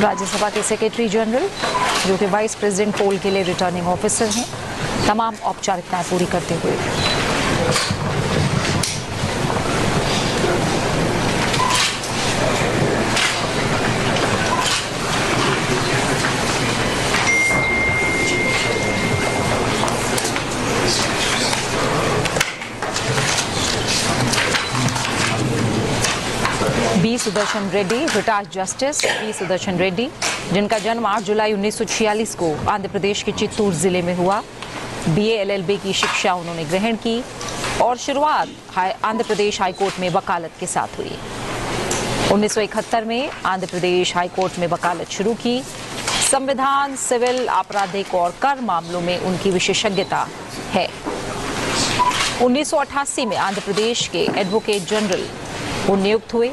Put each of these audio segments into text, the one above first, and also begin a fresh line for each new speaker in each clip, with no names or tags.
राज्यसभा के secretary general, जो कि वाइस प्रेसिडेंट पोल के लिए रिटर्निंग ऑफिसर हैं, तमाम औपचारिकताएं पूरी करते हुए B Sudarshan Reddy, retired justice B Sudarshan Reddy, जिनका जन्म 8 जुलाई 1946 को आंध्र प्रदेश के चित्तूर जिले में हुआ। बीए एलएलबी की शिक्षा उन्होंने ग्रहण की और शुरुआत आंध्र प्रदेश हाईकोर्ट में वकालत के साथ हुई। 1971 में आंध्र प्रदेश हाईकोर्ट में वकालत शुरू की। संविधान, सिविल, आपराधिक और कर मामलों में उनकी विशेषज्ञता है। 1988 में आंध्र प्रदेश के एडवोकेट जनरल वो नियुक्त हुए।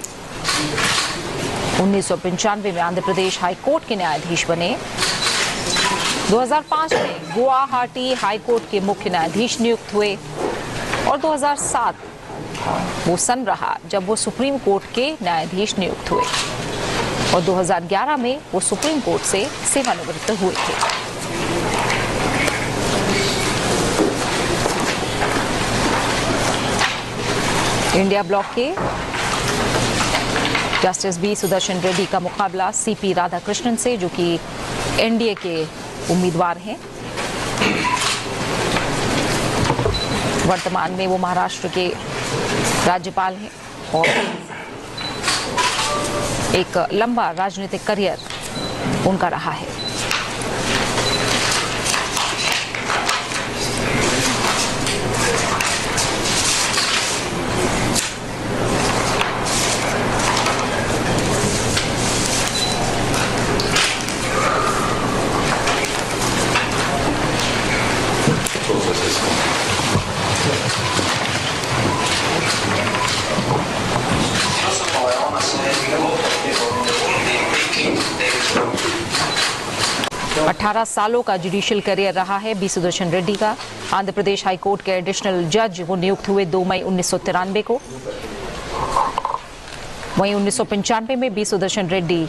1995 में आंध्र प्रदेश हाईकोर्ट के न्यायाधीश बने। 2005 में गुवाहाटी हाईकोर्ट के मुख्य न्यायाधीश नियुक्त हुए और 2007 वो सन रहा जब वो सुप्रीम कोर्ट के न्यायाधीश नियुक्त हुए और 2011 में वो सुप्रीम कोर्ट से सेवानिवृत्त हुए थे। इंडिया ब्लॉक के जस्टिस बी सुदर्शन रेड्डी का मुकाबला सीपी राधाकृष्णन से, जो कि एनडीए के उम्मीदवार हैं। वर्तमान में वो महाराष्ट्र के राज्यपाल हैं और एक लंबा राजनीतिक करियर उनका रहा है। अठारह सालों का जुडिशियल करियर रहा है बी सुदर्शन रेड्डी का। आंध्र प्रदेश हाईकोर्ट के एडिशनल जज वो नियुक्त हुए 2 मई 1993 को। वहीं 1995 में बी सुदर्शन रेड्डी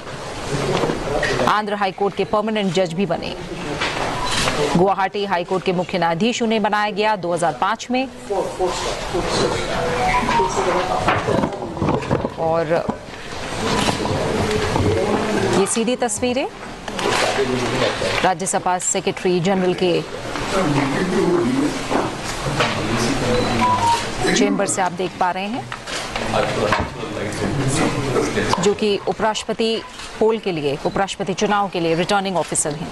आंध्र हाईकोर्ट के परमानेंट जज भी बने। गुवाहाटी हाईकोर्ट के मुख्य न्यायाधीश उन्हें बनाया गया 2005 में। और ये सीधी तस्वीरें राज्यसभा सेक्रेटरी जनरल के चेंबर से आप देख पा रहे हैं, जो कि उपराष्ट्रपति पोल के लिए, उपराष्ट्रपति चुनाव के लिए रिटर्निंग ऑफिसर हैं।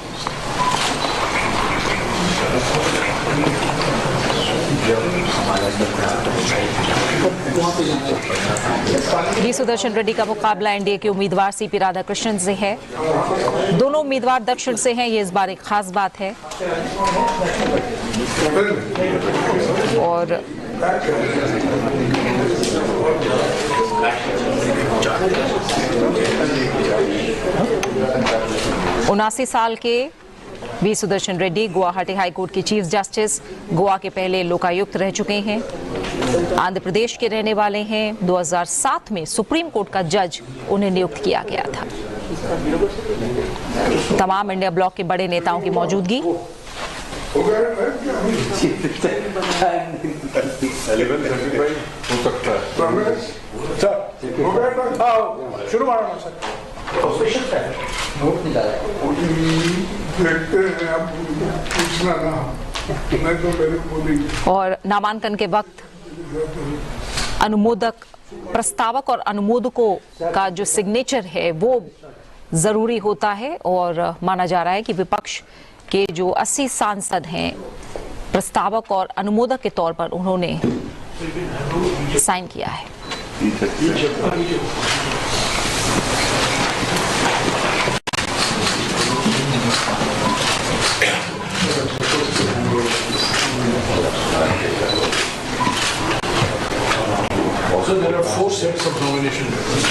बी सुदर्शन रेड्डी का मुकाबला एनडीए के उम्मीदवार सीपी राधाकृष्णन से है। दोनों उम्मीदवार दक्षिण से हैं, ये इस बार एक खास बात है। और उनासी साल के बी सुदर्शन रेड्डी गुवाहाटी हाईकोर्ट के चीफ जस्टिस, गोवा के पहले लोकायुक्त रह चुके हैं। आंध्र प्रदेश के रहने वाले हैं। 2007 में सुप्रीम कोर्ट का जज उन्हें नियुक्त किया गया था। तमाम इंडिया ब्लॉक के बड़े नेताओं की मौजूदगी। और नामांकन के वक्त अनुमोदक, प्रस्तावक और अनुमोदकों का जो सिग्नेचर है वो जरूरी होता है। और माना जा रहा है कि विपक्ष के जो 80 सांसद हैं, प्रस्तावक और अनुमोदक के तौर पर उन्होंने साइन किया है।
Also, there are 4 sets of nomination letters.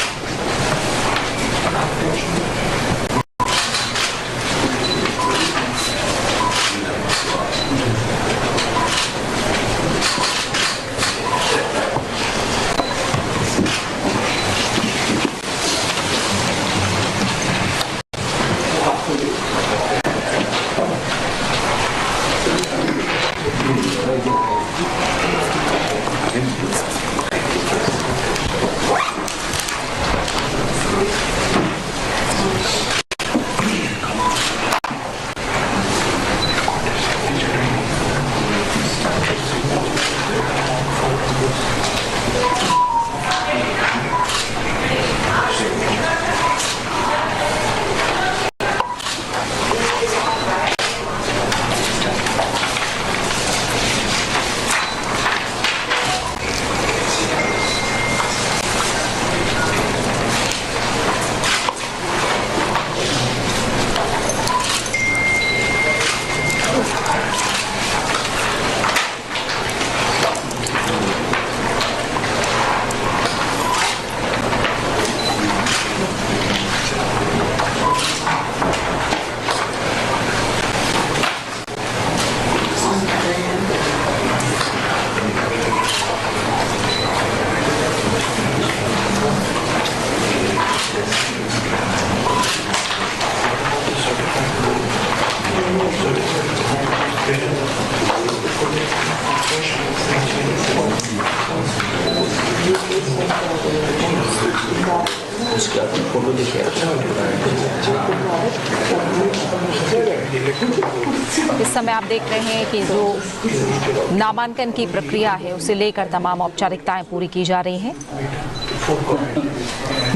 इस समय आप देख रहे हैं कि जो नामांकन की प्रक्रिया है उसे लेकर तमाम औपचारिकताएं पूरी की जा रही हैं।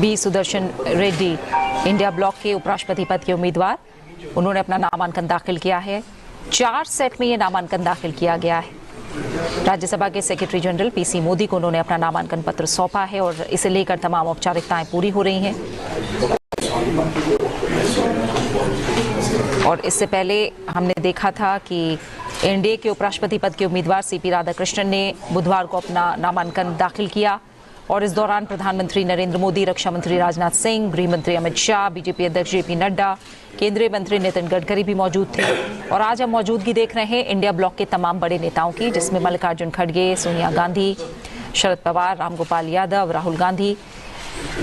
बी सुदर्शन रेड्डी इंडिया ब्लॉक के उपराष्ट्रपति पद के उम्मीदवार, उन्होंने अपना नामांकन दाखिल किया है। 4 सेट में ये नामांकन दाखिल किया गया है। राज्यसभा के सेक्रेटरी जनरल पीसी मोदी को उन्होंने अपना नामांकन पत्र सौंपा है और इसे लेकर तमाम औपचारिकताएं पूरी हो रही हैं। और इससे पहले हमने देखा था कि एनडीए के उपराष्ट्रपति पद के उम्मीदवार सीपी राधाकृष्णन ने बुधवार को अपना नामांकन दाखिल किया और इस दौरान प्रधानमंत्री नरेंद्र मोदी, रक्षा मंत्री राजनाथ सिंह, गृह मंत्री अमित शाह, बीजेपी अध्यक्ष जेपी नड्डा, केंद्रीय मंत्री नितिन गडकरी भी मौजूद थे। और आज हम मौजूदगी देख रहे हैं इंडिया ब्लॉक के तमाम बड़े नेताओं की, जिसमें मल्लिकार्जुन खड़गे, सोनिया गांधी, शरद पवार, रामगोपाल यादव, राहुल गांधी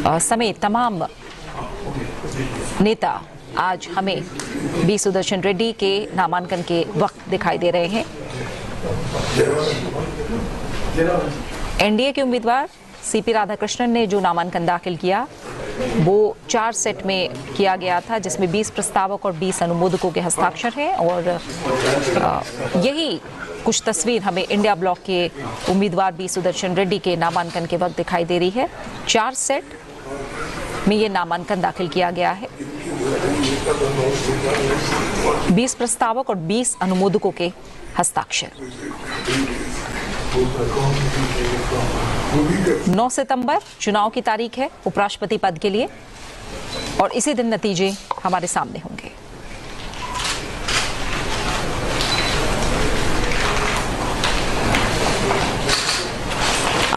समेत तमाम नेता आज हमें बी सुदर्शन रेड्डी के नामांकन के वक्त दिखाई दे रहे हैं। एनडीए के उम्मीदवार सीपी राधाकृष्णन ने जो नामांकन दाखिल किया वो 4 सेट में किया गया था, जिसमें 20 प्रस्तावक और 20 अनुमोदकों के हस्ताक्षर हैं। और यही कुछ तस्वीर हमें इंडिया ब्लॉक के उम्मीदवार बी सुदर्शन रेड्डी के नामांकन के वक्त दिखाई दे रही है। 4 सेट में ये नामांकन दाखिल किया गया है। 20 प्रस्तावक और 20 अनुमोदकों के हस्ताक्षर। 9 सितंबर चुनाव की तारीख है उपराष्ट्रपति पद के लिए और इसी दिन नतीजे हमारे सामने होंगे।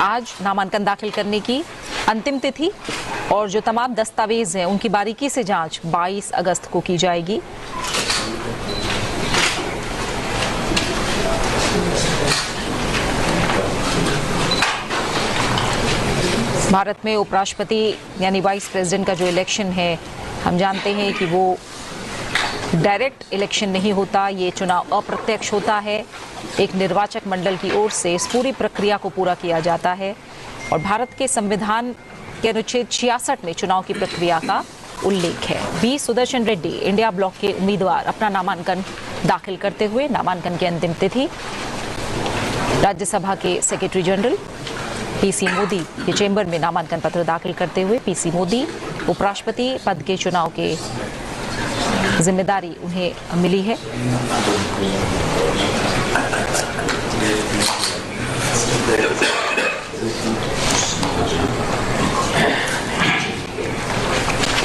आज नामांकन दाखिल करने की अंतिम तिथि और जो तमाम दस्तावेज हैं उनकी बारीकी से जांच 22 अगस्त को की जाएगी। भारत में उपराष्ट्रपति यानी वाइस प्रेसिडेंट का जो इलेक्शन है, हम जानते हैं कि वो डायरेक्ट इलेक्शन नहीं होता, ये चुनाव अप्रत्यक्ष होता है। एक निर्वाचक मंडल की ओर से इस पूरी प्रक्रिया को पूरा किया जाता है और भारत के संविधान के अनुच्छेद 66 में चुनाव की प्रक्रिया का उल्लेख है। बी सुदर्शन रेड्डी इंडिया ब्लॉक के उम्मीदवार अपना नामांकन दाखिल करते हुए नामांकन की अंतिम तिथि राज्यसभा के सेक्रेटरी जनरल पीसी मोदी के चेंबर में नामांकन पत्र दाखिल करते हुए पीसी मोदी उपराष्ट्रपति पद के चुनाव के जिम्मेदारी उन्हें मिली है।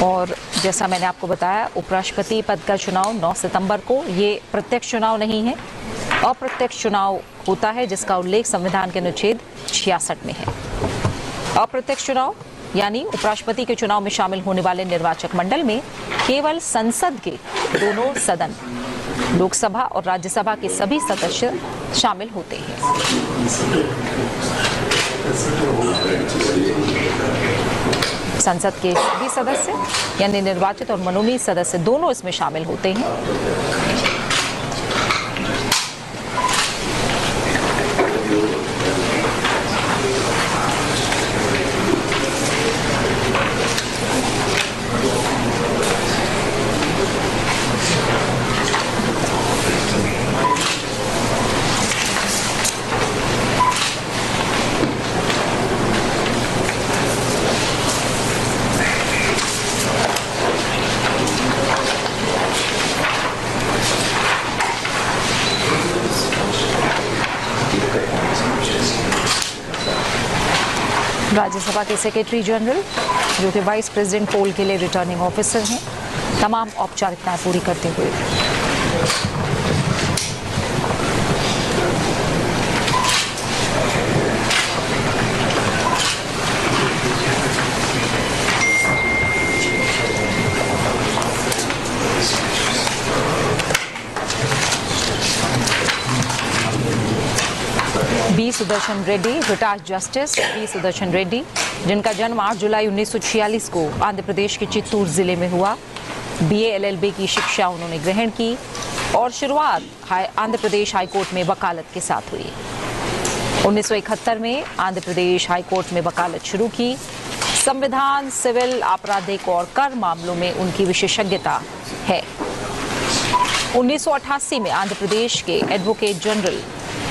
और जैसा मैंने आपको बताया, उपराष्ट्रपति पद का चुनाव 9 सितंबर को, ये प्रत्यक्ष चुनाव नहीं है, अप्रत्यक्ष चुनाव होता है जिसका उल्लेख संविधान के अनुच्छेद 66 में है। अप्रत्यक्ष चुनाव यानी उपराष्ट्रपति के चुनाव में शामिल होने वाले निर्वाचक मंडल में केवल संसद के दोनों सदन, लोकसभा और राज्यसभा के सभी सदस्य शामिल होते हैं। संसद के सभी सदस्य यानी निर्वाचित और मनोनीत सदस्य दोनों इसमें शामिल होते हैं। राज्यसभा के सेक्रेटरी जनरल जो कि वाइस प्रेसिडेंट पोल के लिए रिटर्निंग ऑफिसर हैं, तमाम औपचारिकताएं पूरी करते हुए B Sudarshan Reddy, retired justice B Sudarshan Reddy, जिनका जन्म 8 जुलाई 1946 को आंध्र प्रदेश के चित्तूर जिले में हुआ। बीए एलएलबी की शिक्षा उन्होंने ग्रहण की और शुरुआत आंध्र प्रदेश हाईकोर्ट में वकालत के साथ हुई 1971 में आंध्र प्रदेश हाईकोर्ट में वकालत शुरू की। संविधान, सिविल, आपराधिक और कर मामलों में उनकी विशेषज्ञता है। 1988 में आंध्र प्रदेश के एडवोकेट जनरल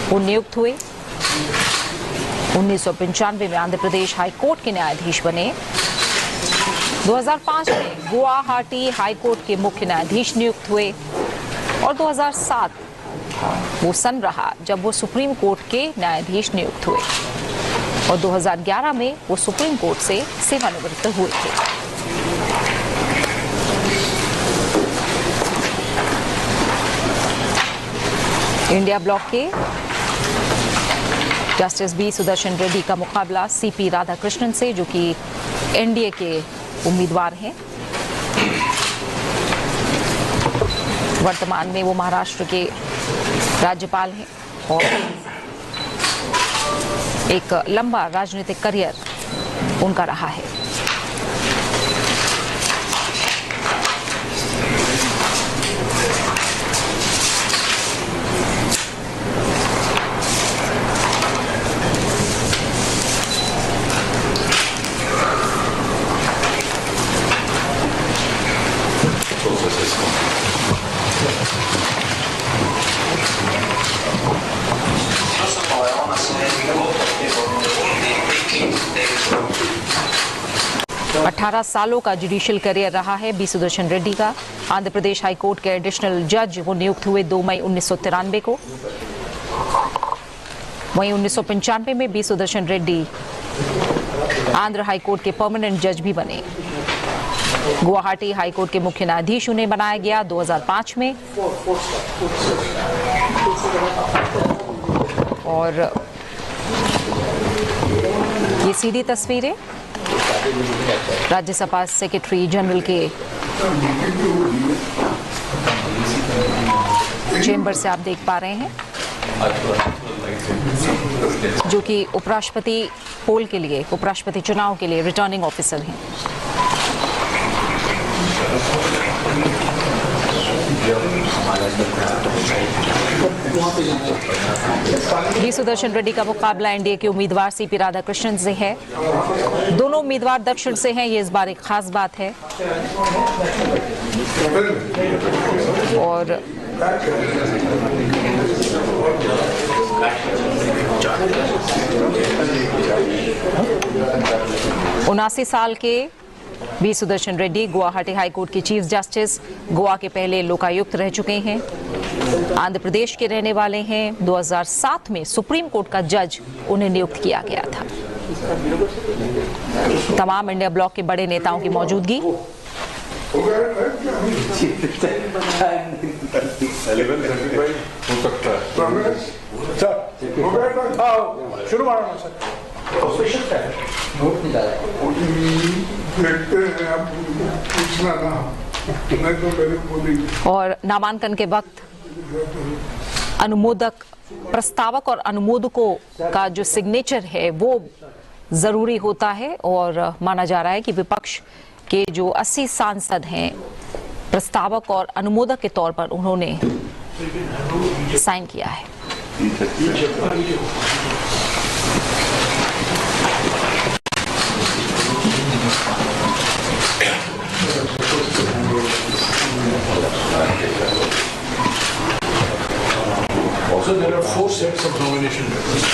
वो नियुक्त हुए। 1995 में आंध्र प्रदेश हाईकोर्ट के न्यायाधीश बने। 2005 में गुवाहाटी हाईकोर्ट के मुख्य न्यायाधीश नियुक्त हुए और 2007 वो सन रहा जब वो सुप्रीम कोर्ट के न्यायाधीश नियुक्त हुए और 2011 में वो सुप्रीम कोर्ट से सेवानिवृत्त हुए थे। इंडिया ब्लॉक के जस्टिस बी सुदर्शन रेड्डी का मुकाबला सीपी राधाकृष्णन से, जो कि एनडीए के उम्मीदवार हैं। वर्तमान में वो महाराष्ट्र के राज्यपाल हैं और एक लंबा राजनीतिक करियर उनका रहा है।
Gracias.
18 सालों का जुडिशियल करियर रहा है बी सुदर्शन रेड्डी का। आंध्र प्रदेश हाईकोर्ट के एडिशनल जज वो नियुक्त हुए 2 मई 1993 को। वहीं 1995 में बी सुदर्शन रेड्डी आंध्र हाईकोर्ट के परमानेंट जज भी बने। गुवाहाटी हाईकोर्ट के मुख्य न्यायाधीश उन्हें बनाया गया 2005 में। और ये सीधी तस्वीरें राज्यसभा सेक्रेटरी जनरल के चेंबर से आप देख पा रहे हैं, जो कि उपराष्ट्रपति पोल के लिए, उपराष्ट्रपति चुनाव के लिए रिटर्निंग ऑफिसर हैं। बी सुदर्शन रेड्डी का मुकाबला एनडीए के उम्मीदवार सीपी राधाकृष्णन से है। दोनों उम्मीदवार दक्षिण से हैं, ये इस बार एक खास बात है। और 79 साल के बी सुदर्शन रेड्डी गुवाहाटी हाईकोर्ट के चीफ जस्टिस, गोवा के पहले लोकायुक्त रह चुके हैं। आंध्र प्रदेश के रहने वाले हैं। 2007 में सुप्रीम कोर्ट का जज उन्हें नियुक्त किया गया था। तमाम इंडिया ब्लॉक के बड़े नेताओं की मौजूदगी। और नामांकन के वक्त अनुमोदक, प्रस्तावक और अनुमोदकों का जो सिग्नेचर है वो जरूरी होता है। और माना जा रहा है कि विपक्ष के जो 80 सांसद हैं, प्रस्तावक और अनुमोदक के तौर पर उन्होंने साइन किया है।
Also, there are 4 sets of nomination letters.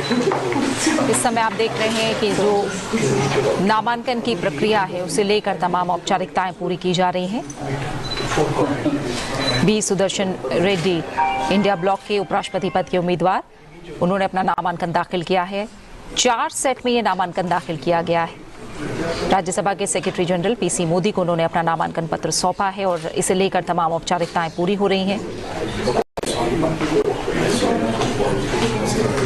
इस समय आप देख रहे हैं कि जो नामांकन की प्रक्रिया है उसे लेकर तमाम औपचारिकताएं पूरी की जा रही हैं। बी सुदर्शन रेड्डी इंडिया ब्लॉक के उपराष्ट्रपति पद के उम्मीदवार, उन्होंने अपना नामांकन दाखिल किया है। 4 सेट में ये नामांकन दाखिल किया गया है। राज्यसभा के सेक्रेटरी जनरल पीसी मोदी को उन्होंने अपना नामांकन पत्र सौंपा है और इसे लेकर तमाम औपचारिकताएं पूरी हो रही हैं।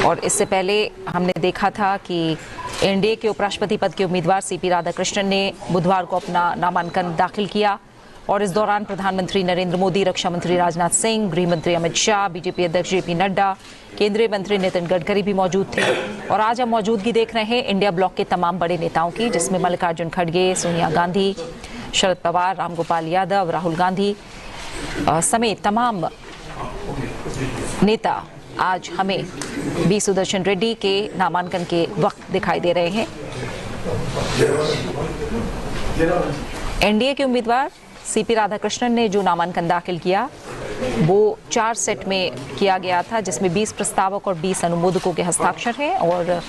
और इससे पहले हमने देखा था कि एनडीए के उपराष्ट्रपति पद के उम्मीदवार सीपी राधाकृष्णन ने बुधवार को अपना नामांकन दाखिल किया और इस दौरान प्रधानमंत्री नरेंद्र मोदी, रक्षा मंत्री राजनाथ सिंह, गृह मंत्री अमित शाह, बीजेपी अध्यक्ष जेपी नड्डा, केंद्रीय मंत्री नितिन गडकरी भी मौजूद थे। और आज हम मौजूदगी देख रहे हैं इंडिया ब्लॉक के तमाम बड़े नेताओं की, जिसमें मल्लिकार्जुन खड़गे, सोनिया गांधी, शरद पवार, रामगोपाल यादव, राहुल गांधी समेत तमाम नेता आज हमें बी सुदर्शन रेड्डी के नामांकन के वक्त दिखाई दे रहे हैं। एनडीए के उम्मीदवार सीपी राधाकृष्णन ने जो नामांकन दाखिल किया वो 4 सेट में किया गया था, जिसमें 20 प्रस्तावक और 20 अनुमोदकों के हस्ताक्षर हैं। और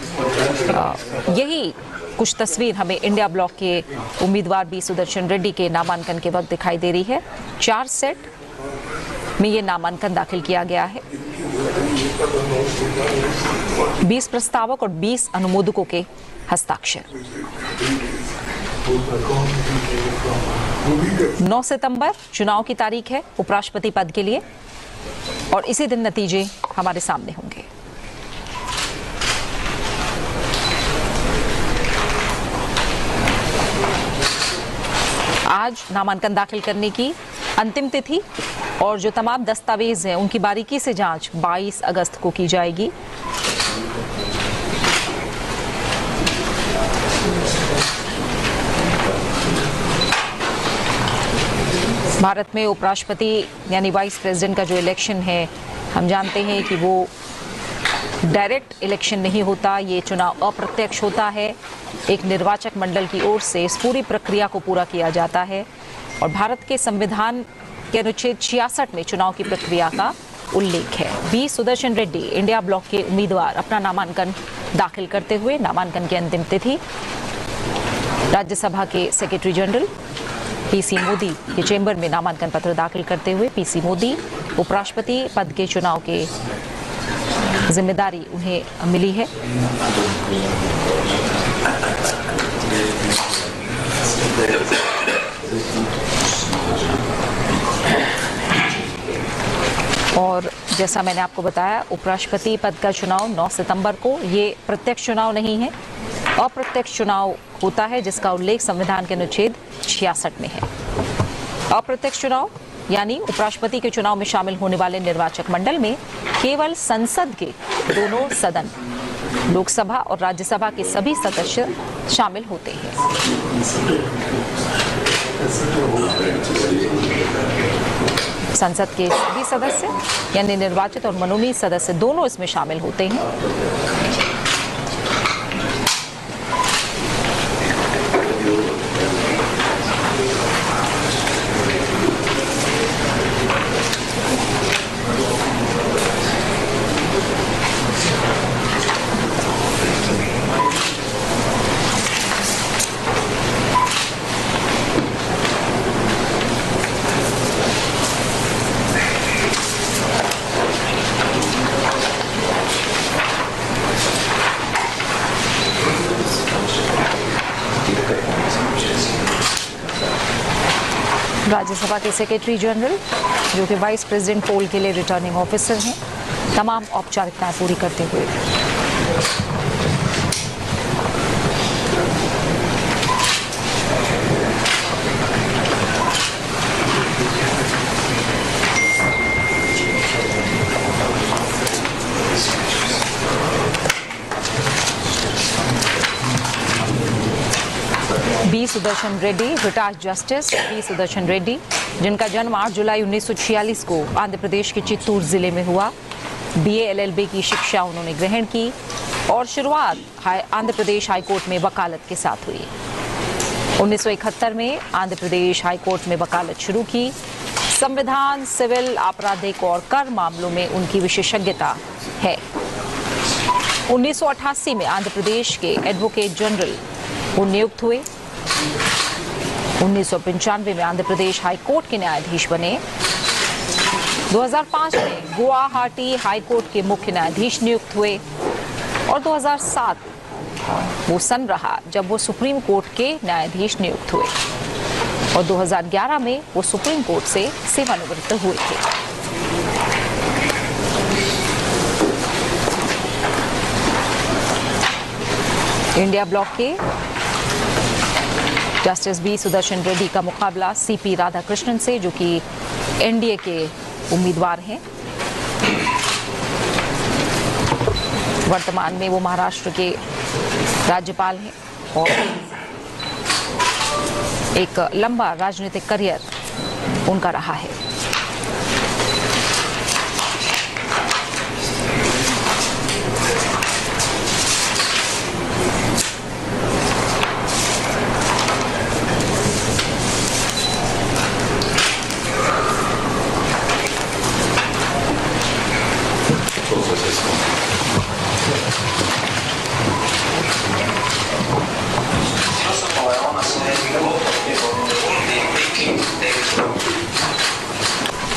यही कुछ तस्वीर हमें इंडिया ब्लॉक के उम्मीदवार बी सुदर्शन रेड्डी के नामांकन के वक्त दिखाई दे रही है। 4 सेट में ये नामांकन दाखिल किया गया है। 20 प्रस्तावक और 20 अनुमोदकों के हस्ताक्षर। 9 सितंबर चुनाव की तारीख है उपराष्ट्रपति पद के लिए और इसी दिन नतीजे हमारे सामने होंगे। आज नामांकन दाखिल करने की अंतिम तिथि और जो तमाम दस्तावेज हैं उनकी बारीकी से जांच 22 अगस्त को की जाएगी। भारत में उपराष्ट्रपति यानी वाइस प्रेसिडेंट का जो इलेक्शन है, हम जानते हैं कि वो डायरेक्ट इलेक्शन नहीं होता, ये चुनाव अप्रत्यक्ष होता है। एक निर्वाचक मंडल की ओर से इस पूरी प्रक्रिया को पूरा किया जाता है और भारत के संविधान के अनुच्छेद 66 में चुनाव की प्रक्रिया का उल्लेख है। बी सुदर्शन रेड्डी इंडिया ब्लॉक के उम्मीदवार अपना नामांकन दाखिल करते हुए नामांकन की अंतिम तिथि राज्यसभा के सेक्रेटरी जनरल पीसी मोदी के चेंबर में नामांकन पत्र दाखिल करते हुए पीसी मोदी उपराष्ट्रपति पद के चुनाव के जिम्मेदारी उन्हें मिली है। और जैसा मैंने आपको बताया, उपराष्ट्रपति पद का चुनाव 9 सितंबर को, ये प्रत्यक्ष चुनाव नहीं है, अप्रत्यक्ष चुनाव होता है जिसका उल्लेख संविधान के अनुच्छेद 66 में है। अप्रत्यक्ष चुनाव यानी उपराष्ट्रपति के चुनाव में शामिल होने वाले निर्वाचक मंडल में केवल संसद के दोनों सदन, लोकसभा और राज्यसभा के सभी सदस्य शामिल होते हैं। संसद के सभी सदस्य यानी निर्वाचित और मनोनीत सदस्य दोनों इसमें शामिल होते हैं। राज्यसभा के सेक्रेटरी जनरल, जो कि वाइस प्रेसिडेंट पोल के लिए रिटर्निंग ऑफिसर हैं, तमाम औपचारिकताएं पूरी करते हुए B Sudarshan Reddy, retired justice B Sudarshan Reddy, जिनका जन्म 8 जुलाई 1946 को आंध्र प्रदेश के चित्तूर जिले में हुआ। बीए एलएलबी की शिक्षा उन्होंने ग्रहण की और शुरुआत आंध्र प्रदेश हाईकोर्ट में वकालत के साथ हुई। 1971 में आंध्र प्रदेश हाईकोर्ट में वकालत शुरू की। संविधान, सिविल, आपराधिक और कर मामलों में उनकी विशेषज्ञता है। 1988 में आंध्र प्रदेश के एडवोकेट जनरल वो नियुक्त हुए। 1995 में आंध्र प्रदेश हाई कोर्ट के न्यायाधीश बने। 2005 में गुवाहाटी हाई कोर्ट के मुख्य न्यायाधीश नियुक्त हुए और 2007 वो सन रहा जब वो सुप्रीम कोर्ट के न्यायाधीश नियुक्त हुए और 2011 में वो सुप्रीम कोर्ट से सेवानिवृत्त हुए थे। इंडिया ब्लॉक के जस्टिस बी सुदर्शन रेड्डी का मुकाबला सीपी राधाकृष्णन से, जो कि एनडीए के उम्मीदवार हैं। वर्तमान में वो महाराष्ट्र के राज्यपाल हैं और एक लंबा राजनीतिक करियर उनका रहा है।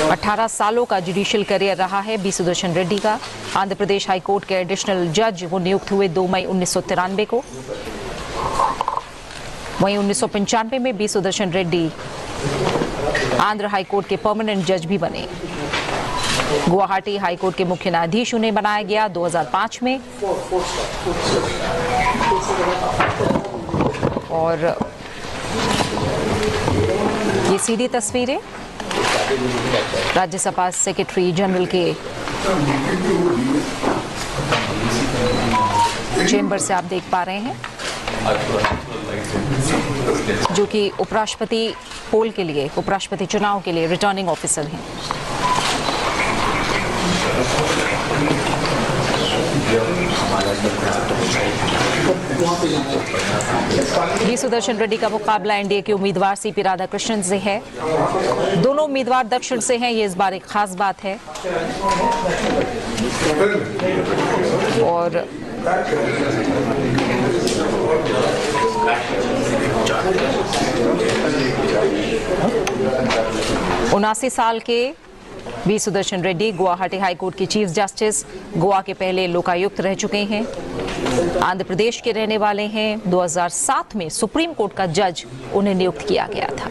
अठारह सालों का जुडिशियल करियर रहा है बी सुदर्शन रेड्डी का। आंध्र प्रदेश हाई कोर्ट के एडिशनल जज वो नियुक्त हुए 2 मई 1993 को। वहीं 1995 में B Sudarshan Reddy Andhra high court के परमानेंट जज भी बने। गुवाहाटी हाई कोर्ट के मुख्य न्यायाधीश उन्हें बनाया गया 2005 में। और ये सीधी तस्वीरें राज्यसभा सेक्रेटरी जनरल के चेंबर से आप देख पा रहे हैं, जो कि उपराष्ट्रपति पोल के लिए, उपराष्ट्रपति चुनाव के लिए रिटर्निंग ऑफिसर हैं। बी सुदर्शन रेड्डी का मुकाबला एनडीए के उम्मीदवार सीपी राधाकृष्णन से है। दोनों उम्मीदवार दक्षिण से हैं, ये इस बार एक खास बात है। और उनासी साल के B Sudarshan Reddy Guwahati high court के चीफ जस्टिस, गोवा के पहले लोकायुक्त रह चुके हैं। आंध्र प्रदेश के रहने वाले हैं। 2007 में सुप्रीम कोर्ट का जज उन्हें नियुक्त किया गया था।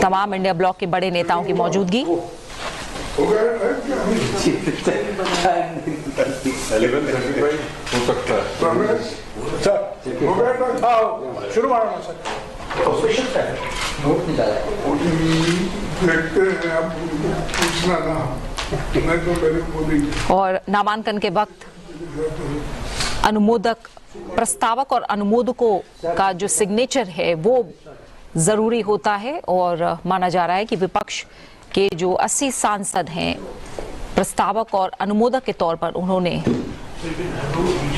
तमाम इंडिया ब्लॉक के बड़े नेताओं की मौजूदगी। और नामांकन के वक्त अनुमोदक, प्रस्तावक और अनुमोदकों का जो सिग्नेचर है वो जरूरी होता है। और माना जा रहा है कि विपक्ष के जो 80 सांसद हैं, प्रस्तावक और अनुमोदक के तौर पर उन्होंने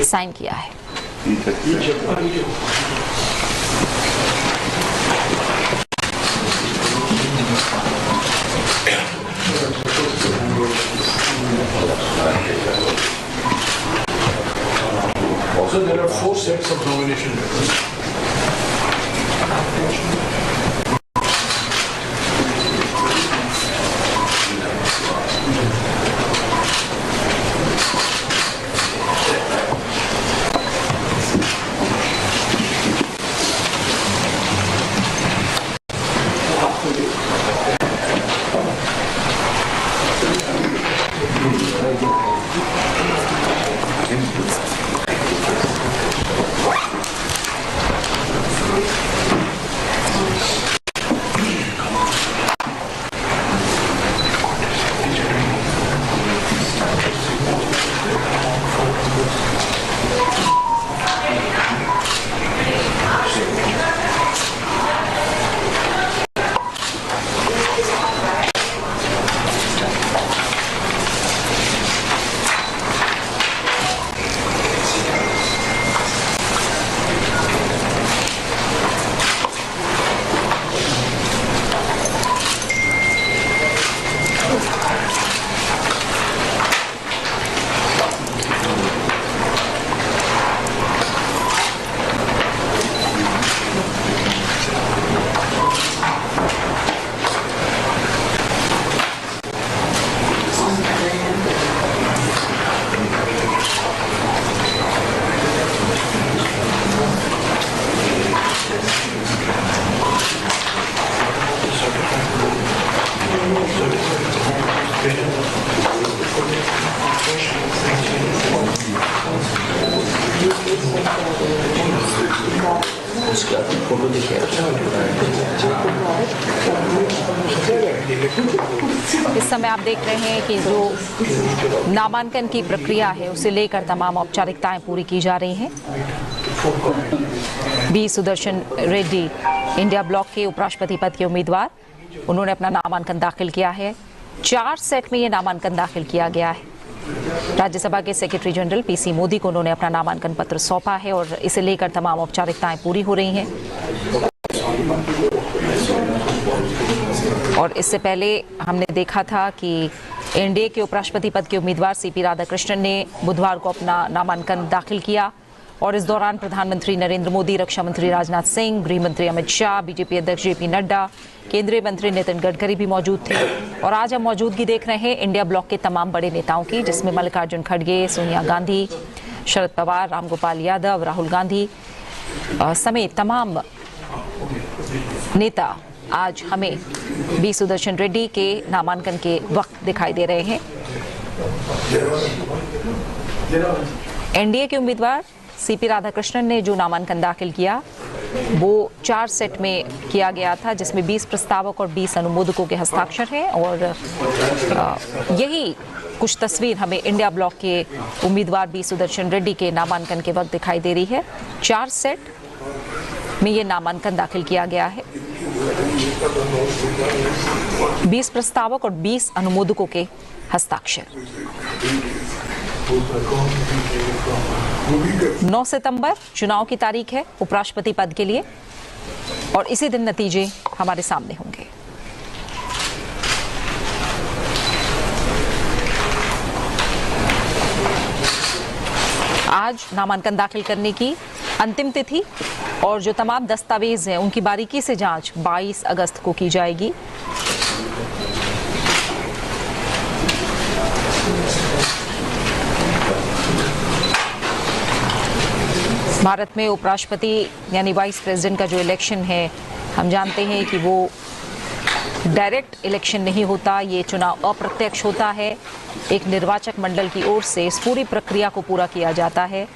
साइन किया है।
Also, there are 4 sets of nomination letters.
समय आप देख रहे हैं कि जो नामांकन की प्रक्रिया है उसे लेकर तमाम औपचारिकताएं पूरी की जा रही हैं। बी सुदर्शन रेड्डी इंडिया ब्लॉक के उपराष्ट्रपति पद के उम्मीदवार, उन्होंने अपना नामांकन दाखिल किया है। 4 सेट में ये नामांकन दाखिल किया गया है। राज्यसभा के सेक्रेटरी जनरल पीसी मोदी को उन्होंने अपना नामांकन पत्र सौंपा है और इसे लेकर तमाम औपचारिकताएं पूरी हो रही हैं। और इससे पहले हमने देखा था कि एनडीए के उपराष्ट्रपति पद के उम्मीदवार सीपी राधाकृष्णन ने बुधवार को अपना नामांकन दाखिल किया और इस दौरान प्रधानमंत्री नरेंद्र मोदी, रक्षा मंत्री राजनाथ सिंह, गृह मंत्री अमित शाह, बीजेपी अध्यक्ष जेपी नड्डा, केंद्रीय मंत्री नितिन गडकरी भी मौजूद थे। और आज हम मौजूदगी देख रहे हैं इंडिया ब्लॉक के तमाम बड़े नेताओं की, जिसमें मल्लिकार्जुन खड़गे, सोनिया गांधी, शरद पवार, रामगोपाल यादव, राहुल गांधी समेत तमाम नेता आज हमें बी सुदर्शन रेड्डी के नामांकन के वक्त दिखाई दे रहे हैं। एनडीए के उम्मीदवार सीपी राधाकृष्णन ने जो नामांकन दाखिल किया वो 4 सेट में किया गया था, जिसमें 20 प्रस्तावक और 20 अनुमोदकों के हस्ताक्षर हैं। और यही कुछ तस्वीर हमें इंडिया ब्लॉक के उम्मीदवार बी सुदर्शन रेड्डी के नामांकन के वक्त दिखाई दे रही है। 4 सेट में ये नामांकन दाखिल किया गया है। 20 प्रस्तावक और 20 अनुमोदकों के हस्ताक्षर। 9 सितंबर चुनाव की तारीख है उपराष्ट्रपति पद के लिए और इसी दिन नतीजे हमारे सामने होंगे। आज नामांकन दाखिल करने की अंतिम तिथि और जो तमाम दस्तावेज हैं उनकी बारीकी से जांच 22 अगस्त को की जाएगी। भारत में उपराष्ट्रपति यानी वाइस प्रेसिडेंट का जो इलेक्शन है, हम जानते हैं कि वो डायरेक्ट इलेक्शन नहीं होता, ये चुनाव अप्रत्यक्ष होता है। एक निर्वाचक मंडल की ओर से इस पूरी प्रक्रिया को पूरा किया जाता है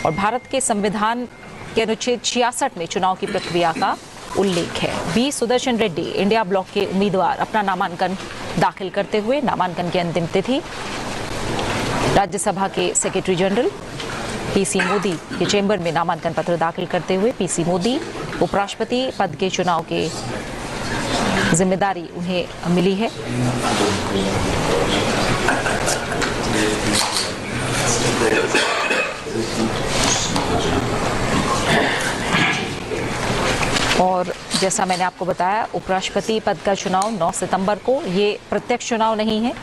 और भारत के संविधान के अनुच्छेद 66 में चुनाव की प्रक्रिया का उल्लेख है। बी सुदर्शन रेड्डी इंडिया ब्लॉक के उम्मीदवार अपना नामांकन दाखिल करते हुए नामांकन की अंतिम तिथि राज्यसभा के सेक्रेटरी जनरल पीसी मोदी के चेंबर में नामांकन पत्र दाखिल करते हुए पीसी मोदी उपराष्ट्रपति पद के चुनाव के जिम्मेदारी उन्हें मिली है। और जैसा मैंने आपको बताया, उपराष्ट्रपति पद का चुनाव 9 सितंबर को, ये प्रत्यक्ष चुनाव नहीं है,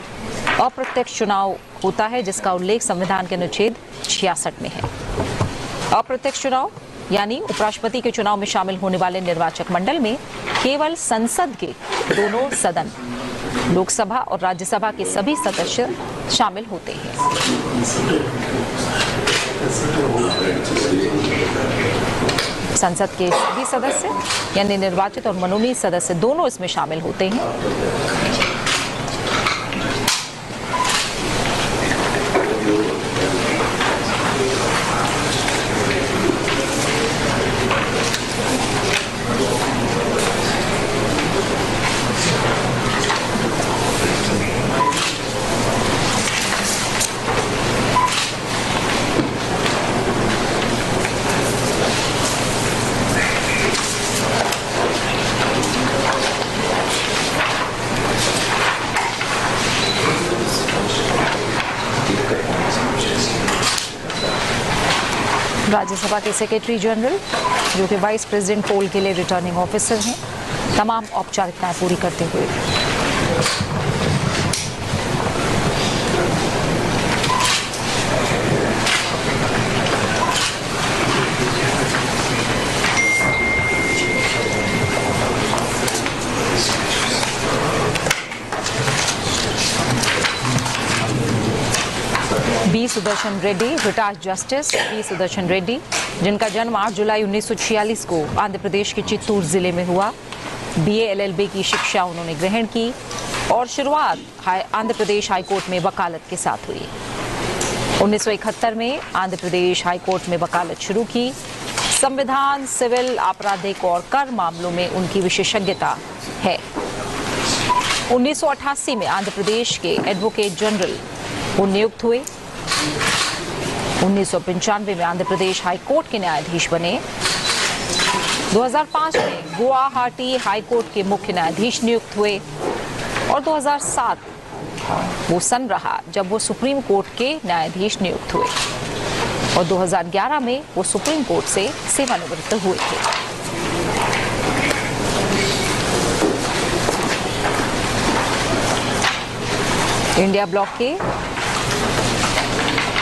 अप्रत्यक्ष चुनाव होता है जिसका उल्लेख संविधान के अनुच्छेद 66 में है। अप्रत्यक्ष चुनाव यानी उपराष्ट्रपति के चुनाव में शामिल होने वाले निर्वाचक मंडल में केवल संसद के दोनों सदन, लोकसभा और राज्यसभा के सभी सदस्य शामिल होते हैं। संसद के सभी सदस्य यानी निर्वाचित और मनोनीत सदस्य दोनों इसमें शामिल होते हैं। राज्यसभा के सेक्रेटरी जनरल जो कि वाइस प्रेसिडेंट पोल के लिए रिटर्निंग ऑफिसर हैं, तमाम औपचारिकताएं पूरी करते हुए B Sudarshan Reddy, retired justice B Sudarshan Reddy, जिनका जन्म 8 जुलाई 1946 को आंध्र प्रदेश के चित्तूर जिले में हुआ। बीए एलएलबी की शिक्षा उन्होंने ग्रहण की और शुरुआत आंध्र प्रदेश हाईकोर्ट में वकालत के साथ हुई। 1971 में आंध्र प्रदेश हाईकोर्ट में वकालत शुरू की। संविधान, सिविल, आपराधिक और कर मामलों में उनकी विशेषज्ञता है। 1988 में आंध्र प्रदेश के एडवोकेट जनरल वो नियुक्त हुए। 1995 में आंध्र प्रदेश हाई कोर्ट के न्यायाधीश बने। 2005 में गुवाहाटी हाई कोर्ट के मुख्य न्यायाधीश नियुक्त हुए और 2007 वो सन रहा जब वो सुप्रीम कोर्ट के न्यायाधीश नियुक्त हुए और 2011 में वो सुप्रीम कोर्ट से सेवानिवृत्त हुए थे। इंडिया ब्लॉक के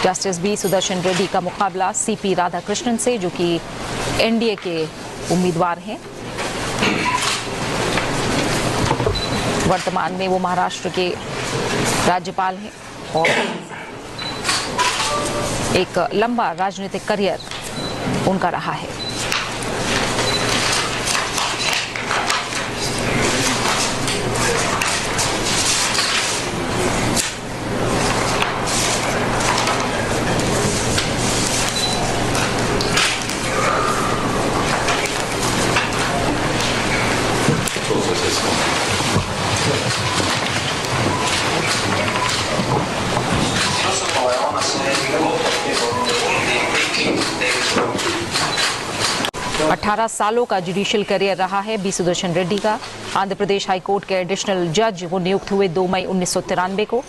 जस्टिस बी सुदर्शन रेड्डी का मुकाबला सीपी राधाकृष्णन से, जो कि एनडीए के उम्मीदवार हैं। वर्तमान में वो महाराष्ट्र के राज्यपाल हैं और एक लंबा राजनीतिक करियर उनका रहा है।
Gracias.
18 सालों का जुडिशियल करियर रहा है बी सुदर्शन रेड्डी का। आंध्र प्रदेश हाई कोर्ट के एडिशनल जज वो नियुक्त हुए 2 मई 1993 को।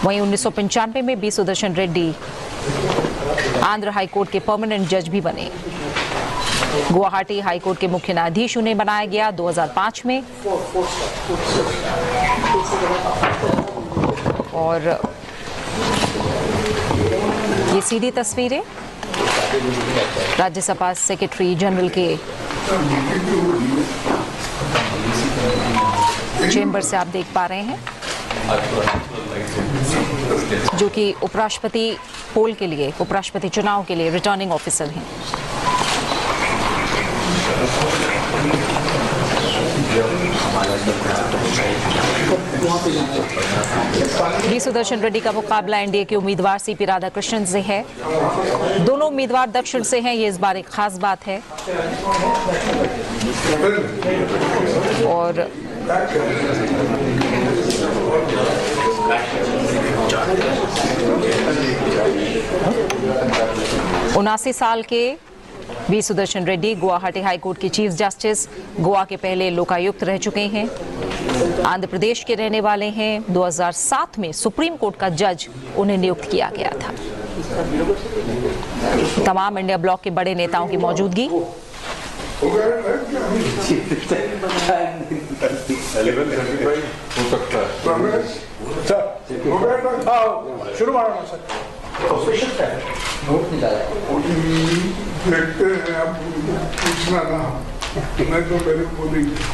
वहीं 1995 में B Sudarshan Reddy Andhra high court के परमानेंट जज भी बने। गुवाहाटी हाई कोर्ट के मुख्य न्यायाधीश उन्हें बनाया गया 2005 में। और ये सीधी तस्वीरें राज्यसभा सेक्रेटरी जनरल के चेंबर से आप देख पा रहे हैं, जो कि उपराष्ट्रपति पोल के लिए, उपराष्ट्रपति चुनाव के लिए रिटर्निंग ऑफिसर हैं। बी सुदर्शन रेड्डी का मुकाबला एनडीए के उम्मीदवार सीपी राधाकृष्णन से है। दोनों उम्मीदवार दक्षिण से हैं, ये इस बार एक खास बात है। और 79 साल के B Sudarshan Reddy Guwahati high court के चीफ जस्टिस, गोवा के पहले लोकायुक्त रह चुके हैं, आंध्र प्रदेश के रहने वाले हैं। 2007 में सुप्रीम कोर्ट का जज उन्हें नियुक्त किया गया था। तमाम इंडिया ब्लॉक के बड़े नेताओं की मौजूदगी।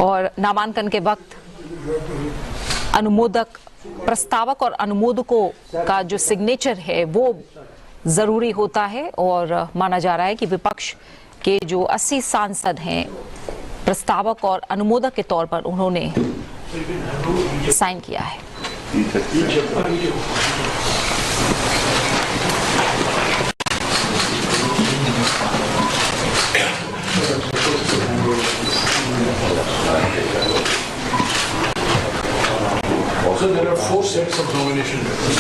और नामांकन के वक्त अनुमोदक, प्रस्तावक और अनुमोदकों का जो सिग्नेचर है वो जरूरी होता है। और माना जा रहा है कि विपक्ष के जो 80 सांसद हैं, प्रस्तावक और अनुमोदक के तौर पर उन्होंने साइन किया है।
Also, there are 4 sets of nomination letters.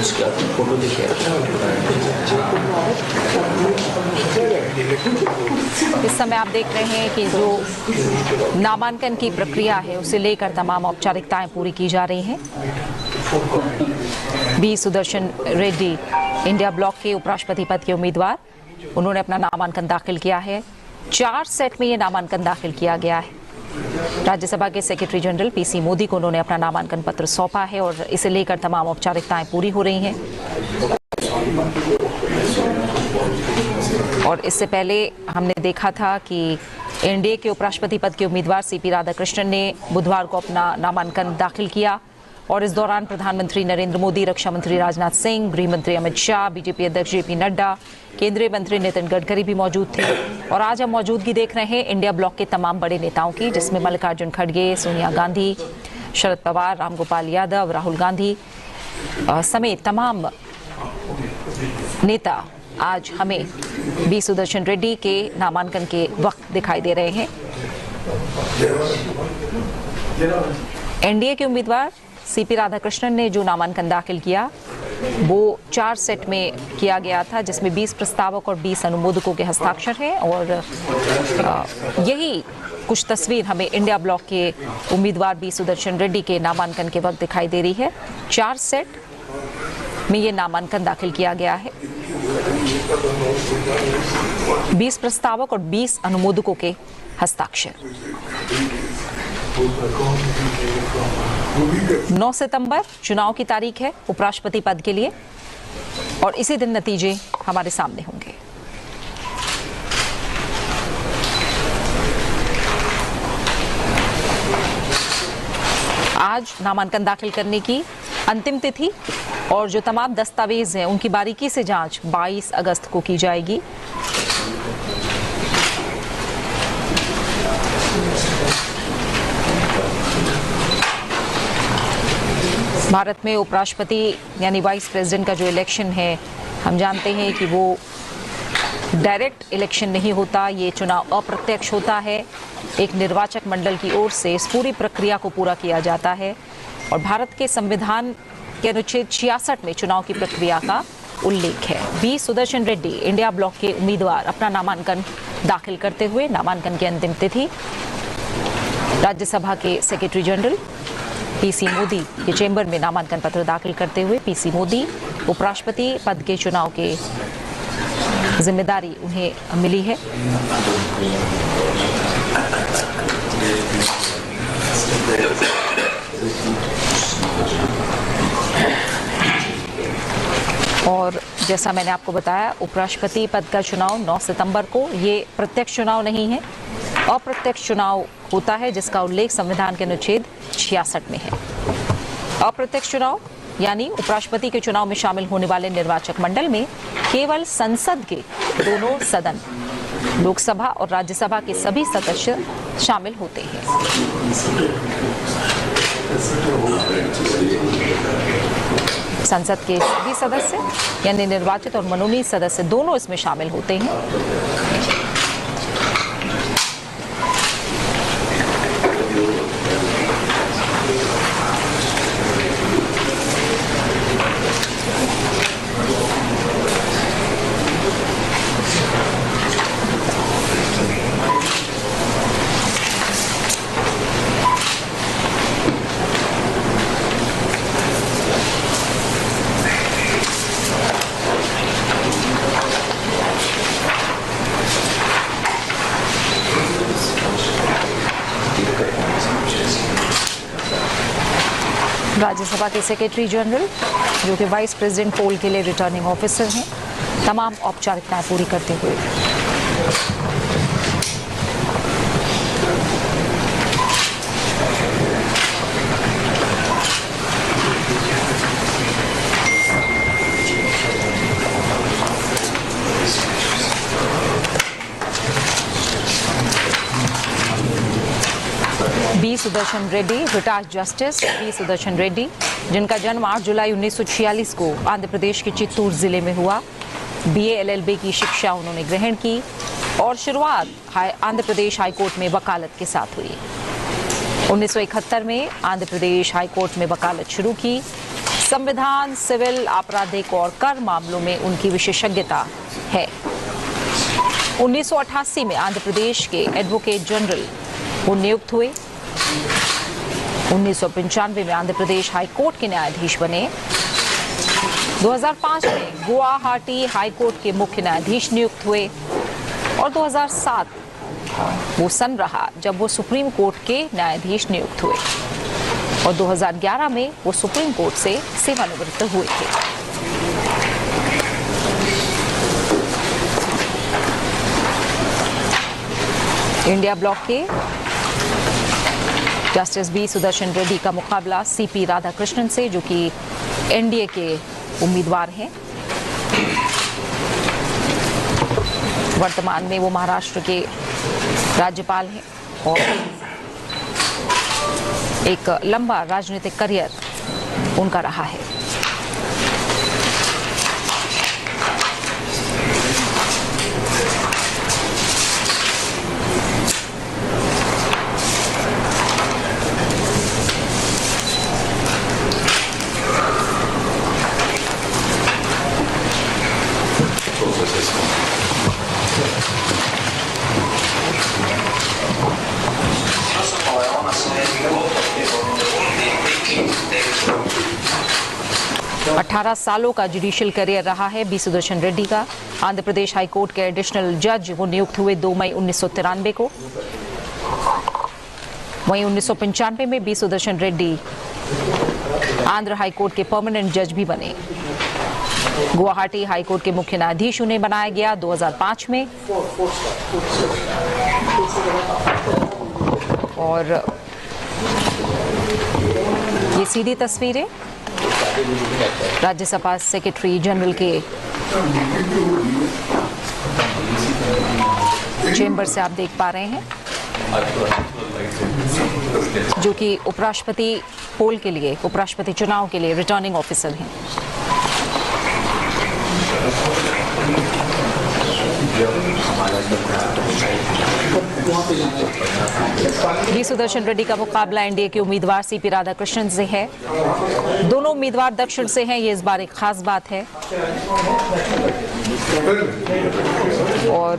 उसके बाद फोटो देखिए।
इस समय आप देख रहे हैं कि जो नामांकन की प्रक्रिया है उसे लेकर तमाम औपचारिकताएं पूरी की जा रही हैं। बी सुदर्शन रेड्डी इंडिया ब्लॉक के उपराष्ट्रपति पद के उम्मीदवार, उन्होंने अपना नामांकन दाखिल किया है। 4 सेट में ये नामांकन दाखिल किया गया है। राज्यसभा के सेक्रेटरी जनरल पीसी मोदी को उन्होंने अपना नामांकन पत्र सौंपा है और इसे लेकर तमाम औपचारिकताएं पूरी हो रही हैं। और इससे पहले हमने देखा था कि एनडीए के उपराष्ट्रपति पद के उम्मीदवार सीपी राधाकृष्णन ने बुधवार को अपना नामांकन दाखिल किया और इस दौरान प्रधानमंत्री नरेंद्र मोदी, रक्षा मंत्री राजनाथ सिंह, गृह मंत्री अमित शाह, बीजेपी अध्यक्ष जेपी नड्डा, केंद्रीय मंत्री नितिन गडकरी भी मौजूद थे। और आज हम मौजूदगी देख रहे हैं इंडिया ब्लॉक के तमाम बड़े नेताओं की, जिसमें मल्लिकार्जुन खड़गे, सोनिया गांधी, शरद पवार, रामगोपाल यादव, राहुल गांधी समेत तमाम नेता आज हमें बी सुदर्शन रेड्डी के नामांकन के वक्त दिखाई दे रहे हैं। एनडीए के उम्मीदवार सीपी राधाकृष्णन ने जो नामांकन दाखिल किया वो 4 सेट में किया गया था, जिसमें 20 प्रस्तावक और 20 अनुमोदकों के हस्ताक्षर हैं। और यही कुछ तस्वीर हमें इंडिया ब्लॉक के उम्मीदवार बी सुदर्शन रेड्डी के नामांकन के वक्त दिखाई दे रही है। 4 सेट में ये नामांकन दाखिल किया गया है। 20 प्रस्तावक और 20 अनुमोदकों के हस्ताक्षर। 9 सितंबर चुनाव की तारीख है उपराष्ट्रपति पद के लिए और इसी दिन नतीजे हमारे सामने होंगे। आज नामांकन दाखिल करने की अंतिम तिथि और जो तमाम दस्तावेज हैं उनकी बारीकी से जांच 22 अगस्त को की जाएगी। भारत में उपराष्ट्रपति यानी वाइस प्रेसिडेंट का जो इलेक्शन है, हम जानते हैं कि वो डायरेक्ट इलेक्शन नहीं होता, ये चुनाव अप्रत्यक्ष होता है। एक निर्वाचक मंडल की ओर से इस पूरी प्रक्रिया को पूरा किया जाता है और भारत के संविधान के अनुच्छेद 66 में चुनाव की प्रक्रिया का उल्लेख है। बी सुदर्शन रेड्डी इंडिया ब्लॉक के उम्मीदवार अपना नामांकन दाखिल करते हुए नामांकन की अंतिम तिथि राज्यसभा के सेक्रेटरी जनरल पीसी मोदी के चेंबर में नामांकन पत्र दाखिल करते हुए पीसी मोदी उपराष्ट्रपति पद के चुनाव के जिम्मेदारी उन्हें मिली है। और जैसा मैंने आपको बताया, उपराष्ट्रपति पद का चुनाव 9 सितंबर को, ये प्रत्यक्ष चुनाव नहीं है, अप्रत्यक्ष चुनाव होता है जिसका उल्लेख संविधान के अनुच्छेद 66 में है। अप्रत्यक्ष चुनाव यानी उपराष्ट्रपति के चुनाव में शामिल होने वाले निर्वाचक मंडल में केवल संसद के दोनों सदन, लोकसभा और राज्यसभा के सभी सदस्य शामिल होते हैं। संसद के सभी सदस्य यानी निर्वाचित और मनोनीत सदस्य दोनों इसमें शामिल होते हैं। राज्यसभा के सेक्रेटरी जनरल, जो कि वाइस प्रेसिडेंट पोल के लिए रिटर्निंग ऑफिसर हैं, तमाम औपचारिकताएं पूरी करते हुए B Sudarshan Reddy, retired justice B Sudarshan Reddy, जिनका जन्म 8 जुलाई 1946 को आंध्र प्रदेश के चित्तूर जिले में हुआ। बीए एलएलबी की शिक्षा उन्होंने ग्रहण की और शुरुआत आंध्र प्रदेश हाईकोर्ट में वकालत के साथ हुई। 1971 में आंध्र प्रदेश हाईकोर्ट में वकालत शुरू की। संविधान, सिविल, आपराधिक और कर मामलों में उनकी विशेषज्ञता है। 1988 में आंध्र प्रदेश के एडवोकेट जनरल वो नियुक्त हुए। 1995 में आंध्र प्रदेश हाई कोर्ट के न्यायाधीश बने। 2005 में गुवाहाटी हाई कोर्ट के मुख्य न्यायाधीश नियुक्त हुए और 2007 वो सन रहा जब वो सुप्रीम कोर्ट के न्यायाधीश नियुक्त हुए और 2011 में वो सुप्रीम कोर्ट से सेवानिवृत्त हुए थे। इंडिया ब्लॉक के जस्टिस बी सुदर्शन रेड्डी का मुकाबला सीपी राधाकृष्णन से, जो कि एनडीए के उम्मीदवार हैं। वर्तमान में वो महाराष्ट्र के राज्यपाल हैं और एक लंबा राजनीतिक करियर उनका रहा है। अठारह सालों का जुडिशियल करियर रहा है बी सुदर्शन रेड्डी का। आंध्र प्रदेश हाई कोर्ट के एडिशनल जज वो नियुक्त हुए 2 मई 1993 को। वहीं 1995 में B Sudarshan Reddy Andhra high court के परमानेंट जज भी बने। गुवाहाटी हाई कोर्ट के मुख्य न्यायाधीश उन्हें बनाया गया 2005 में। और ये सीधी तस्वीरें राज्यसभा सेक्रेटरी जनरल के चेंबर से आप देख पा रहे हैं, जो कि उपराष्ट्रपति पोल के लिए, उपराष्ट्रपति चुनाव के लिए रिटर्निंग ऑफिसर हैं। बी सुदर्शन रेड्डी का मुकाबला एनडीए के उम्मीदवार सीपी राधाकृष्णन से है। दोनों उम्मीदवार दक्षिण से हैं, ये इस बार एक खास बात है। और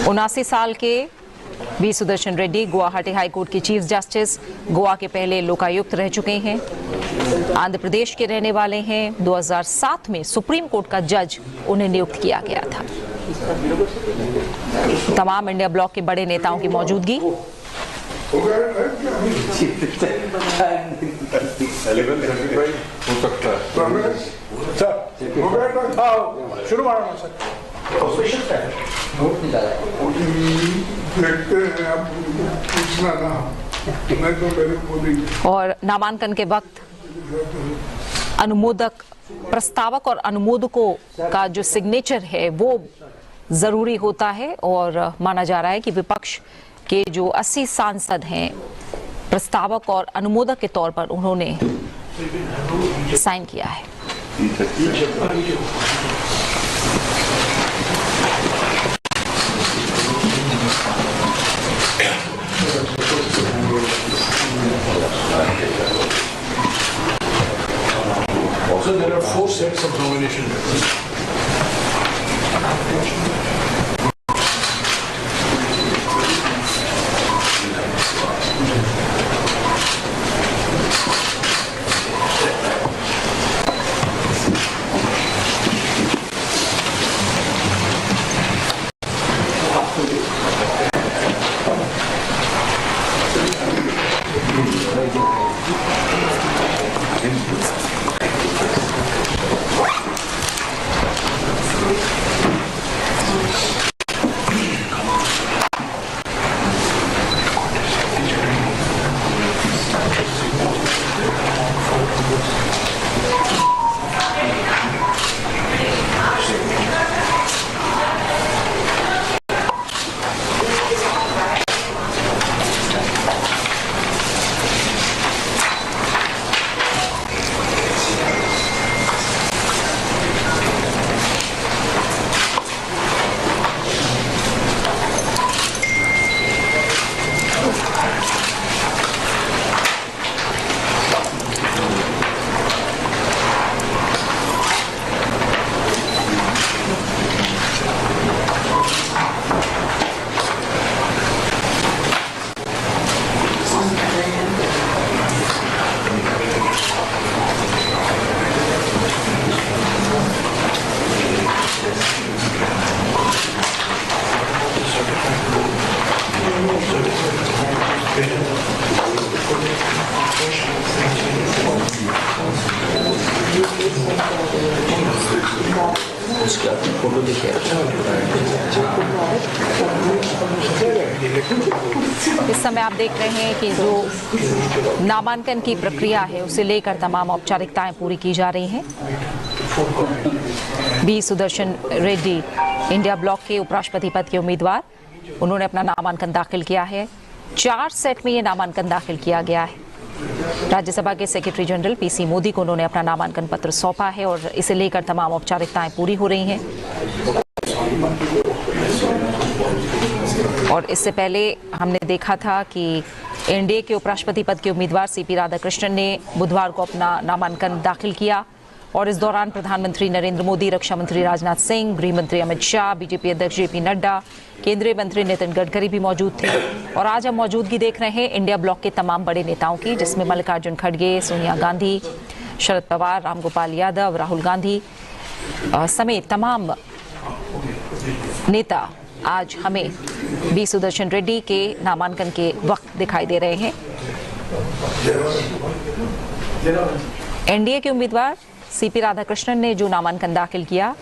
79 साल के B Sudarshan Reddy Guwahati high court के चीफ जस्टिस, गोवा के पहले लोकायुक्त रह चुके हैं, आंध्र प्रदेश के रहने वाले हैं। 2007 में सुप्रीम कोर्ट का जज उन्हें नियुक्त किया गया था। तमाम इंडिया ब्लॉक के बड़े नेताओं की मौजूदगी। और नामांकन के वक्त अनुमोदक, प्रस्तावक और अनुमोदकों का जो सिग्नेचर है वो जरूरी होता है। और माना जा रहा है कि विपक्ष के जो 80 सांसद हैं, प्रस्तावक और अनुमोदक के तौर पर उन्होंने साइन किया है।
So there are 4 sets of nomination letters.
उसका फोटो लेके
इस समय आप देख रहे हैं कि जो नामांकन की प्रक्रिया है उसे लेकर तमाम औपचारिकताएं पूरी की जा रही हैं। बी सुदर्शन रेड्डी इंडिया ब्लॉक के उपराष्ट्रपति पद के उम्मीदवार, उन्होंने अपना नामांकन दाखिल किया है। 4 सेट में ये नामांकन दाखिल किया गया है। राज्यसभा के सेक्रेटरी जनरल पीसी मोदी को उन्होंने अपना नामांकन पत्र सौंपा है और इसे लेकर तमाम औपचारिकताएं पूरी हो रही हैं। और इससे पहले हमने देखा था कि एनडीए के उपराष्ट्रपति पद के उम्मीदवार सीपी राधाकृष्णन ने बुधवार को अपना नामांकन दाखिल किया और इस दौरान प्रधानमंत्री नरेंद्र मोदी, रक्षा मंत्री राजनाथ सिंह, गृह मंत्री अमित शाह, बीजेपी अध्यक्ष जेपी नड्डा, केंद्रीय मंत्री नितिन गडकरी भी मौजूद थे। और आज हम मौजूदगी देख रहे हैं इंडिया ब्लॉक के तमाम बड़े नेताओं की, जिसमें मल्लिकार्जुन खड़गे, सोनिया गांधी, शरद पवार, रामगोपाल यादव, राहुल गांधी समेत तमाम नेता आज हमें बी सुदर्शन रेड्डी के नामांकन के वक्त दिखाई दे रहे हैं। एनडीए के उम्मीदवार सीपी राधाकृष्णन ने जो नामांकन दाखिल किया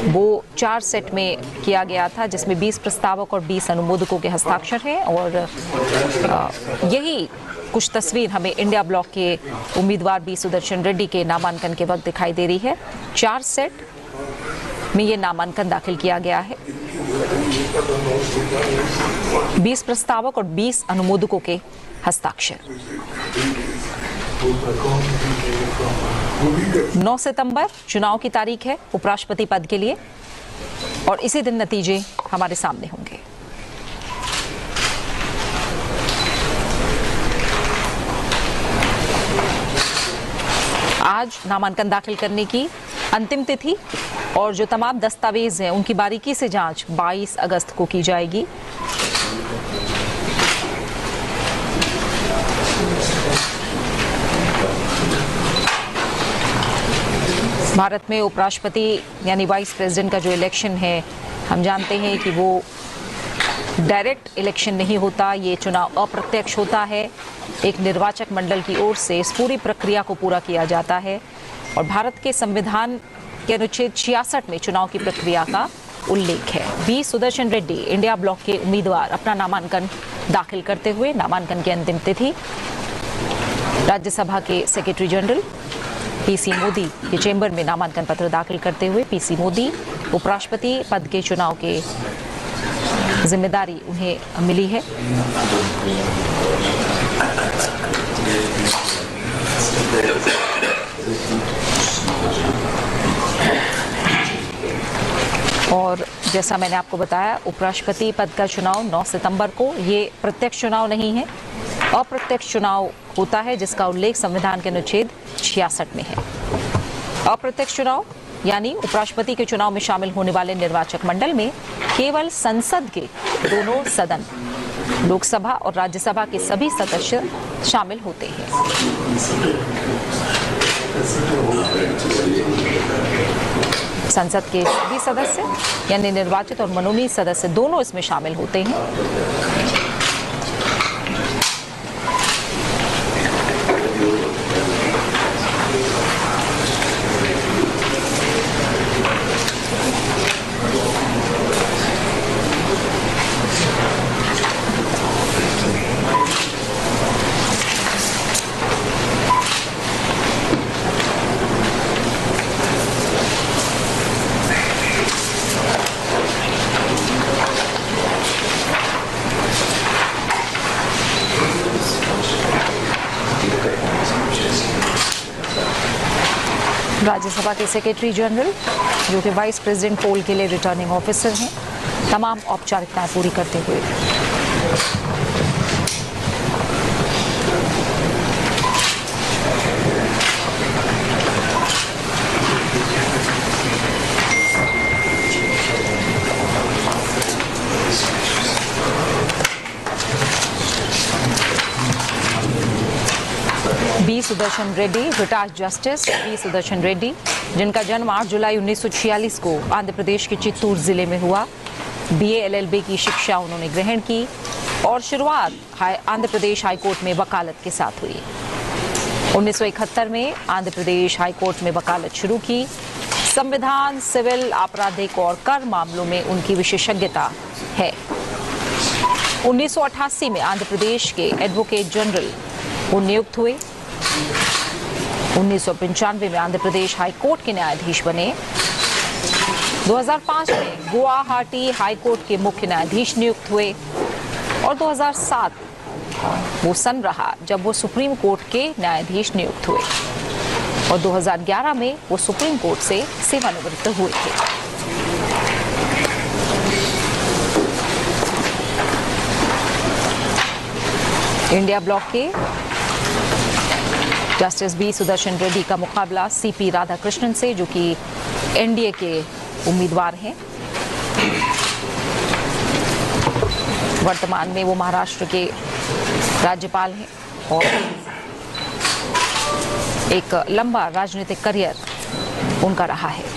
वो 4 सेट में किया गया था, जिसमें 20 प्रस्तावक और 20 अनुमोदकों के हस्ताक्षर हैं। और यही कुछ तस्वीर हमें इंडिया ब्लॉक के उम्मीदवार बी सुदर्शन रेड्डी के नामांकन के वक्त दिखाई दे रही है। 4 सेट में ये नामांकन दाखिल किया गया है। 20 प्रस्तावक और 20 अनुमोदकों के हस्ताक्षर। 9 सितंबर चुनाव की तारीख है उपराष्ट्रपति पद के लिए और इसी दिन नतीजे हमारे सामने होंगे। आज नामांकन दाखिल करने की अंतिम तिथि और जो तमाम दस्तावेज हैं उनकी बारीकी से जांच 22 अगस्त को की जाएगी। भारत में उपराष्ट्रपति यानी वाइस प्रेसिडेंट का जो इलेक्शन है, हम जानते हैं कि वो डायरेक्ट इलेक्शन नहीं होता, ये चुनाव अप्रत्यक्ष होता है। एक निर्वाचक मंडल की ओर से इस पूरी प्रक्रिया को पूरा किया जाता है और भारत के संविधान के अनुच्छेद 66 में चुनाव की प्रक्रिया का उल्लेख है। बी सुदर्शन रेड्डी इंडिया ब्लॉक के उम्मीदवार अपना नामांकन दाखिल करते हुए नामांकन की अंतिम तिथि राज्यसभा के सेक्रेटरी जनरल पीसी मोदी के चेंबर में नामांकन पत्र दाखिल करते हुए पीसी मोदी उपराष्ट्रपति पद के चुनाव के जिम्मेदारी उन्हें मिली है। और जैसा मैंने आपको बताया, उपराष्ट्रपति पद का चुनाव 9 सितंबर को, ये प्रत्यक्ष चुनाव नहीं है, अप्रत्यक्ष चुनाव होता है जिसका उल्लेख संविधान के अनुच्छेद 66 में है। अप्रत्यक्ष चुनाव यानी उपराष्ट्रपति के चुनाव में शामिल होने वाले निर्वाचक मंडल में केवल संसद के दोनों सदन, लोकसभा और राज्यसभा के सभी सदस्य शामिल होते हैं। संसद के सभी सदस्य यानी निर्वाचित और मनोनीत सदस्य दोनों इसमें शामिल होते हैं। राज्यसभा के सेक्रेटरी जनरल जो कि वाइस प्रेसिडेंट पोल के लिए रिटर्निंग ऑफिसर हैं, तमाम औपचारिकताएं पूरी करते हुए B Sudarshan Reddy, retired justice B Sudarshan Reddy, जिनका जन्म 8 जुलाई 1946 को आंध्र प्रदेश के चित्तूर जिले में हुआ। BA LLB की शिक्षा उन्होंने ग्रहण की और शुरुआत आंध्र प्रदेश हाईकोर्ट में वकालत के साथ हुई। 1971 में आंध्र प्रदेश हाईकोर्ट में वकालत शुरू की। संविधान, सिविल, आपराधिक और कर मामलों में उनकी विशेषज्ञता है। 1988 में आंध्र प्रदेश के एडवोकेट जनरल वो नियुक्त हुए। 1995 में आंध्र प्रदेश हाईकोर्ट के न्यायाधीश बने। 2005 में गुवाहाटी हाईकोर्ट के मुख्य न्यायाधीश नियुक्त हुए और 2007 वो सन रहा जब वो सुप्रीम कोर्ट के न्यायाधीश नियुक्त हुए और 2011 में वो सुप्रीम कोर्ट से सेवानिवृत्त हुए थे। इंडिया ब्लॉक के जस्टिस बी सुदर्शन रेड्डी का मुकाबला सीपी राधाकृष्णन से, जो कि एनडीए के उम्मीदवार हैं। वर्तमान में वो महाराष्ट्र के राज्यपाल हैं और एक लंबा राजनीतिक करियर उनका रहा है।